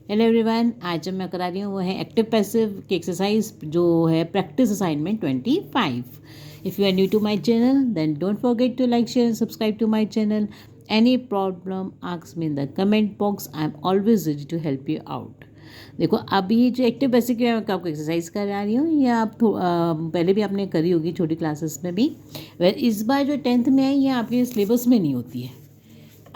Hello everyone, आज जब मैं करा रही हूँ वो है एक्टिव पैसिव की एक्सरसाइज जो है practice assignment 25। If you are new to my channel then don't forget to like share subscribe to my channel. Any problem ask me in the comment box, I am always ready to help you out. देखो, अब ये जो active passive की मैं आपको exercise करा रही हूँ, ये आप पहले भी आपने करी होगी छोटी क्लासेस में भी। इस बार जो 10th में है ये आपके सिलेबस में नहीं होती है,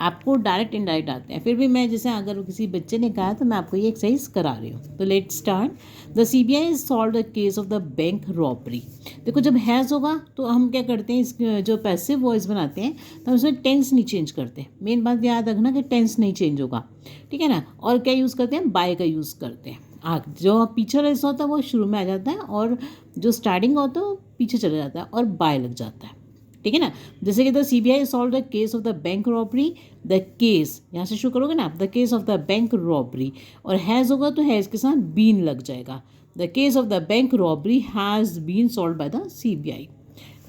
आपको डायरेक्ट इनडायरेक्ट आते हैं। फिर भी मैं जैसे अगर किसी बच्चे ने कहा तो मैं आपको ये एक्सरसाइज करा रही हूँ। तो let start. The CBI is solve the case of the bank robbery. देखो, जब हैज़ होगा तो हम क्या करते हैं, इस जो पैसिव वॉइस बनाते हैं तो हम उसमें टेंस नहीं चेंज करते। मेन बात याद रखना कि टेंस नहीं चेंज होगा, ठीक है ना। और क्या यूज़ करते हैं, बाय का यूज़ करते हैं। जो पीछे रेस होता है वो शुरू में आ जाता है और जो स्टार्टिंग होता है वो पीछे चला जाता है और बाय लग जाता है, ठीक है ना। जैसे कि the CBI solve the case of the bank robbery. The case यहाँ से शुरू करोगे ना, the case of the bank robbery, और हैज़ होगा तो हैज़ के साथ बीन लग जाएगा। The case of the bank robbery has been solve by the CBI।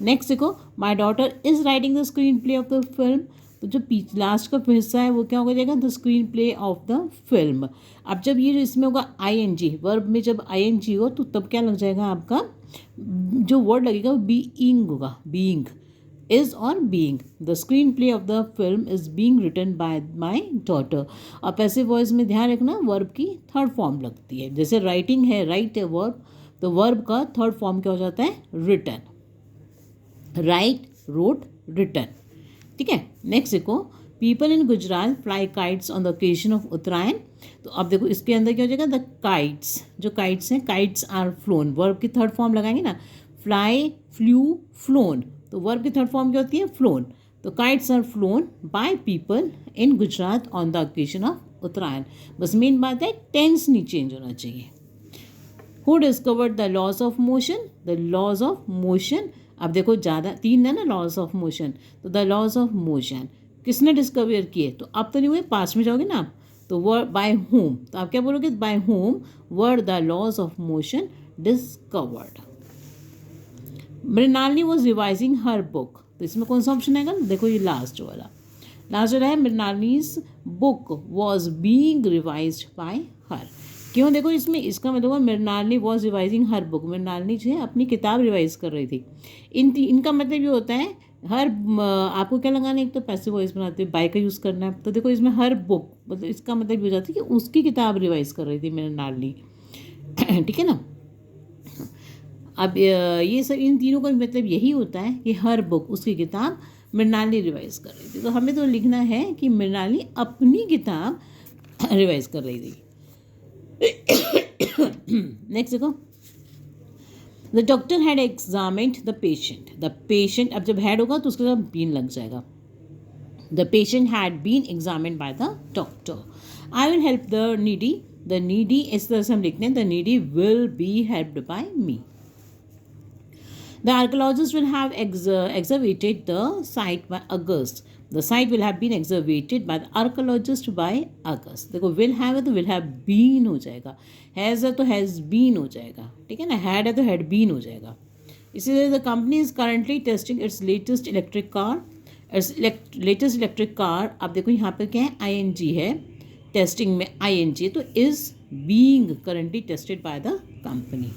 Next देखो, my daughter is writing the screen play of the film. तो जो लास्ट का हिस्सा है वो क्या हो जाएगा, the screen play of the film. अब जब ये इसमें होगा ING, वर्ब में जब ING हो तो तब क्या लग जाएगा, आपका जो वर्ड लगेगा वो बीइंग होगा, being is or being. The screenplay of the film is being written by my daughter. और पैसिव वॉइस में ध्यान रखना वर्ब की थर्ड फॉर्म लगती है। जैसे राइटिंग है, राइट है वर्ब, तो वर्ब का थर्ड फॉर्म क्या हो जाता है, रिटन। राइट, रोट, रिटन, ठीक है। नेक्स्ट देखो, people in Gujarat fly kites on the occasion of Uttarayan. तो अब देखो इसके अंदर क्या हो जाएगा, द काइट्स, जो काइट्स हैं, काइट्स आर फ्लोन, वर्ब की थर्ड फॉर्म लगाएंगे ना, फ्लाई, फ्लू, फ्लोन। तो वर्ब की थर्ड फॉर्म क्या होती है, फ्लोन। तो kites are flown by people in Gujarat on the occasion of Uttarayan. बस मेन बात है टेंस नहीं चेंज होना चाहिए। Who discovered the laws of motion, the laws of motion. अब देखो ज़्यादा तीन है ना लॉज ऑफ मोशन, तो द लॉज ऑफ मोशन किसने डिस्कवर किए, तो अब तो नहीं हुए, पास में जाओगे ना आप, तो वर्ड बाय होम, तो आप क्या बोलोगे, by whom were the laws of motion discovered. Mrinalini was revising her book. तो इसमें कौन सा ऑप्शन आएगा, देखो ये लास्ट वाला है, Mrinalini's book was being revised by her. क्यों, देखो इसमें इसका मतलब Mrinalini was revising her book, Mrinalini जो है अपनी किताब रिवाइज कर रही थी। इनका मतलब ये होता है हर, आपको क्या लगाना है, एक तो पैसिव वॉइस बनाते हैं, बाय का यूज़ करना है। तो देखो इसमें हर बुक, मतलब इसका मतलब ये हो जाता है कि उसकी किताब रिवाइज कर रही थी मृणालिनी, ठीक है ना। अब ये सब इन तीनों का मतलब यही होता है कि हर बुक, उसकी किताब मृणालिनी रिवाइज कर रही थी। तो हमें तो लिखना है कि मृणालिनी अपनी किताब रिवाइज कर रही थी। नेक्स्ट देखो, the doctor had examined the patient. The patient, अब जब हैड होगा तो उसके साथ बीन लग जाएगा। The patient had been examined by the doctor. I will help the needy. The needy इस तरह से हम लिखते हैं, the needy will be helped by me. The archaeologists will have excavated the site by August. The site will have been excavated by the archaeologist by August. देखो will have है तो will have been हो जाएगा, has है तो has been हो जाएगा, ठीक है ना, had है तो had been हो जाएगा। इसी तरह the company is currently testing its latest electric car. Its latest electric car, अब देखो यहाँ पर क्या है, ING है, टेस्टिंग में ING है, तो is being currently tested by the company.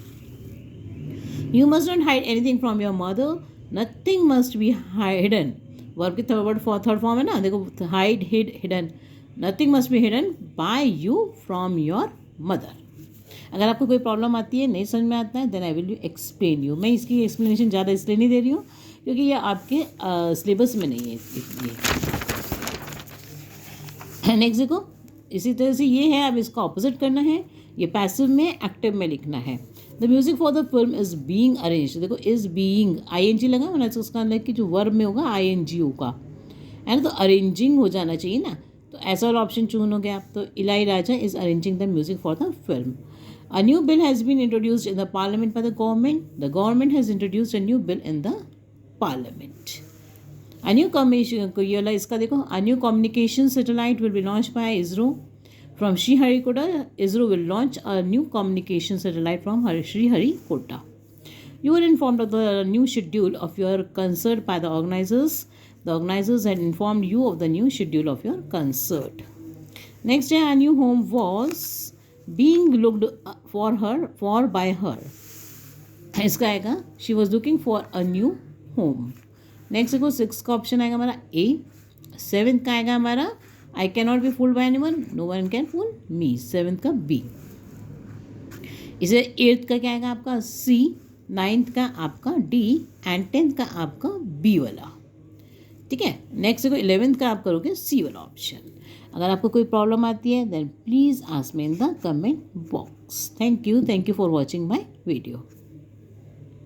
You must not hide anything from your mother. Nothing must be hidden. Verb की थर्ड फॉर्म है ना, देखो hide, hid, hidden. Nothing must be hidden by you from your mother. अगर आपको कोई problem आती है, नहीं समझ में आता है, then I will explain you. मैं इसकी एक्सप्लेनेशन ज़्यादा इसलिए नहीं दे रही हूँ क्योंकि ये आपके सिलेबस में नहीं है इसलिए। नेक्स्ट देखो, इसी तरह से ये है, अब इसका ऑपोजिट करना है। ये पैसिव में, एक्टिव में लिखना है। The music for the film is being arrange. देखो इज बीइंग ING लगा ना, तो उसका अंदर की जो वर्ब में होगा ING होगा, है ना, तो अरेंजिंग हो जाना चाहिए ना। तो ऐसा वाला ऑप्शन चून हो गया आप, तो Ilaiyaraaja is arranging the music for the film. A new bill has been introduced in the parliament by the government. The government has introduced a new bill in the parliament. A new commission, ये वाला इसका देखो, a new communication satellite will be launch by ISRO. From Sriharikota, ISRO will launch a new communication satellite from Sriharikota. You were informed of the new schedule of your concert by the organizers. The organizers had informed you of the new schedule of your concert. Next day, a new home was being looked for bye हर, इसका आएगा she was looking for a new home. Next देखो 6 का option आएगा हमारा ए। 7 का आएगा हमारा I can not be fooled by anyone, no one can fool me, 7 का बी। इसे 8th का क्या आएगा आपका सी, 9th का आपका डी एंड 10th का आपका बी वाला। ठीक है, नेक्स्ट देखो 11th का आप करोगे सी वाला ऑप्शन। अगर आपको कोई प्रॉब्लम आती है then please ask me in the comment box. Thank you for watching my video.